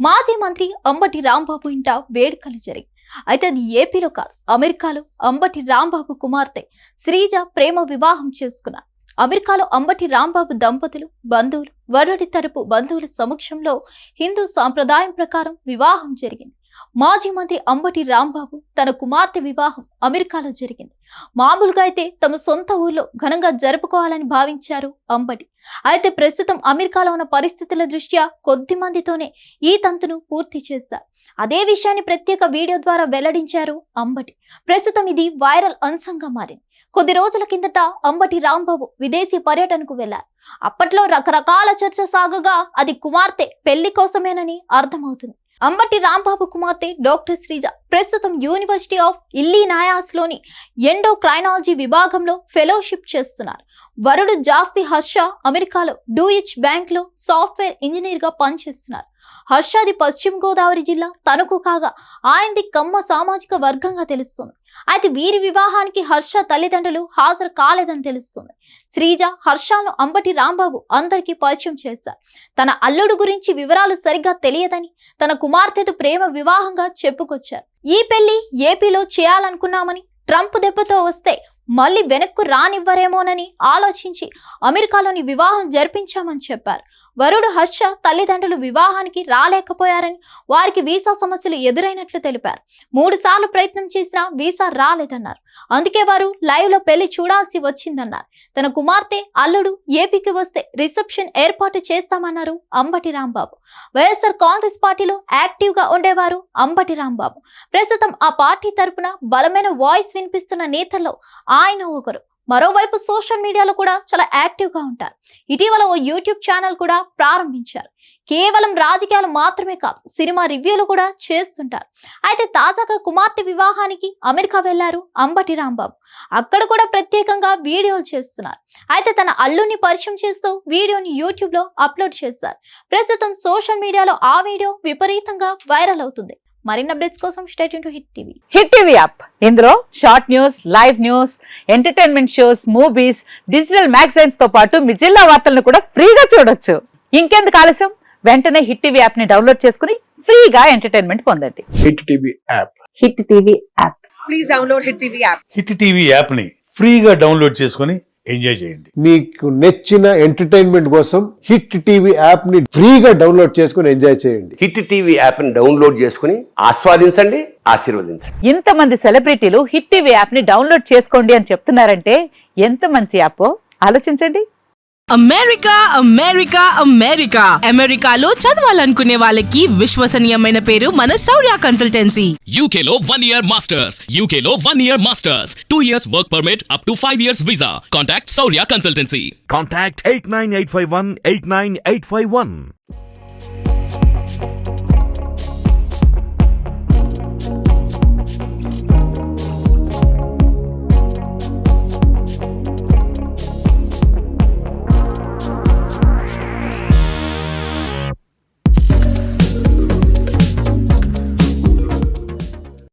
మాజీ మంత్రి అంబటి రాంబాబు ఇంట వేడుకలు జరిగాయి. అయితే అది ఏపీలో కాదు, అమెరికాలో అంబటి రాంబాబు కుమార్తె శ్రీజ ప్రేమ వివాహం చేసుకున్నారు. అమెరికాలో అంబటి రాంబాబు దంపతులు బంధువులు వరుడి తరపు బంధువుల సమక్షంలో హిందూ సాంప్రదాయం ప్రకారం వివాహం జరిగింది. మాజీ మంత్రి అంబటి రాంబాబు తన కుమార్తె వివాహం అమెరికాలో జరిగింది. మామూలుగా అయితే తమ సొంత ఊర్లో ఘనంగా జరుపుకోవాలని భావించారు అంబటి. అయితే ప్రస్తుతం అమెరికాలో ఉన్న పరిస్థితుల దృష్ట్యా కొద్ది మందితోనే ఈ తంతును పూర్తి చేశారు. అదే విషయాన్ని ప్రత్యేక వీడియో ద్వారా వెల్లడించారు అంబటి. ప్రస్తుతం ఇది వైరల్ అంశంగా మారింది. కొద్ది రోజుల కిందట అంబటి రాంబాబు విదేశీ పర్యటనకు వెళ్లారు. అప్పట్లో రకరకాల చర్చ సాగగా అది కుమార్తె పెళ్లి కోసమేనని అర్థమవుతుంది. అంబటి రాంబాబు కుమార్తె డాక్టర్ శ్రీజ ప్రస్తుతం యూనివర్సిటీ ఆఫ్ ఇల్లినాయాస్ లోని ఎండోక్రైనాలజీ విభాగంలో ఫెలోషిప్ చేస్తున్నారు. వరుడు జాస్తి హర్ష అమెరికాలో డూయిచ్ బ్యాంక్ లో సాఫ్ట్వేర్ ఇంజనీర్ గా పనిచేస్తున్నారు. హర్షది పశ్చిమ గోదావరి జిల్లా తణుకు కాగా ఆయనది కమ్మ సామాజిక వర్గంగా తెలుస్తుంది. అయితే వీరి వివాహానికి హర్ష తల్లిదండ్రులు హాజరు కాలేదని తెలుస్తుంది. శ్రీజ హర్షను అంబటి రాంబాబు అందరికీ పరిచయం చేశారు. తన అల్లుడు గురించి వివరాలు సరిగ్గా తెలియదని తన కుమార్తెతో ప్రేమ వివాహంగా చెప్పుకొచ్చారు. ఈ పెళ్లి ఏపీలో చేయాలనుకున్నామని, ట్రంప్ దెబ్బతో వస్తే మళ్ళీ వెనక్కు రానివ్వరేమోనని ఆలోచించి అమెరికాలోని వివాహం జరిపించామని చెప్పారు. వరుడు హర్ష తల్లిదండ్రులు వివాహానికి రాలేకపోయారని, వారికి వీసా సమస్యలు ఎదురైనట్లు తెలిపారు. 3 సార్లు ప్రయత్నం చేసినా వీసా రాలేదన్నారు. అందుకే వారు లైవ్ లో పెళ్లి చూడాల్సి వచ్చిందన్నారు. తన కుమార్తె అల్లుడు ఏపీకి వస్తే రిసెప్షన్ ఏర్పాటు చేస్తామన్నారు అంబటి రాంబాబు. వైఎస్ఆర్ కాంగ్రెస్ పార్టీలో యాక్టివ్ గా ఉండేవారు అంబటి రాంబాబు. ప్రస్తుతం ఆ పార్టీ తరపున బలమైన వాయిస్ వినిపిస్తున్న నేతల్లో ఆయన ఒకరు. మరోవైపు సోషల్ మీడియాలో కూడా చాలా యాక్టివ్ గా ఉంటారు. ఇటీవల ఓ యూట్యూబ్ ఛానల్ కూడా ప్రారంభించారు. కేవలం రాజకీయాలు మాత్రమే కాదు, సినిమా రివ్యూలు కూడా చేస్తుంటారు. అయితే తాజాగా కుమార్తె వివాహానికి అమెరికా వెళ్లారు అంబటి రాంబాబు. అక్కడ కూడా ప్రత్యేకంగా వీడియోలు చేస్తున్నారు. అయితే తన అల్లుడిని పరిచయం చేస్తూ వీడియోని యూట్యూబ్ లో అప్లోడ్ చేశారు. ప్రస్తుతం సోషల్ మీడియాలో ఆ వీడియో విపరీతంగా వైరల్ అవుతుంది. మరిన్ని అప్డేట్స్ కోసం stay tune to Hit TV. Hit TV app ఇందులో short news, live news, entertainment shows, movies, digital magazines తో పాటు మీ జిల్లా వార్తలను కూడా ఫ్రీగా చూడొచ్చు. ఇంకెందుకు ఆలస్యం, వెంటనే హిట్ టీవీ యాప్ ని డౌన్లోడ్ చేసుకుని ఫ్రీగా ఎంటర్టైన్మెంట్ పొందండి. Hit TV app. Hit TV app. Please download hit TV app. Hit TV app ని ఫ్రీగా డౌన్లోడ్ చేసుకుని ఎంజాయ్ చేయండి. మీకు నచ్చిన ఎంటర్టైన్మెంట్ కోసం హిట్ టీవీ యాప్ ని ఫ్రీగా డౌన్లోడ్ చేసుకుని ఎంజాయ్ చేయండి. హిట్ టీవీ యాప్ ని డౌన్లోడ్ చేసుకుని ఆస్వాదించండి, ఆశీర్వదించండి. ఇంతమంది సెలబ్రిటీలు హిట్ టీవీ యాప్ ని డౌన్లోడ్ చేసుకోండి అని చెప్తున్నారంటే ఎంత మంచి యాప్ ఆలోచించండి. అమెరికా అమెరికా అమెరికా అమెరికాలో చదవాలనుకునే వాళ్ళకి విశ్వసనీయమైన పేరు మన శౌర్య కన్సల్టెన్సీ. UK లో 1 year masters. UK లో 1 year masters. 2 years work permit up to 5 years visa. Contact Saurya Consultancy. Contact 89851 89851.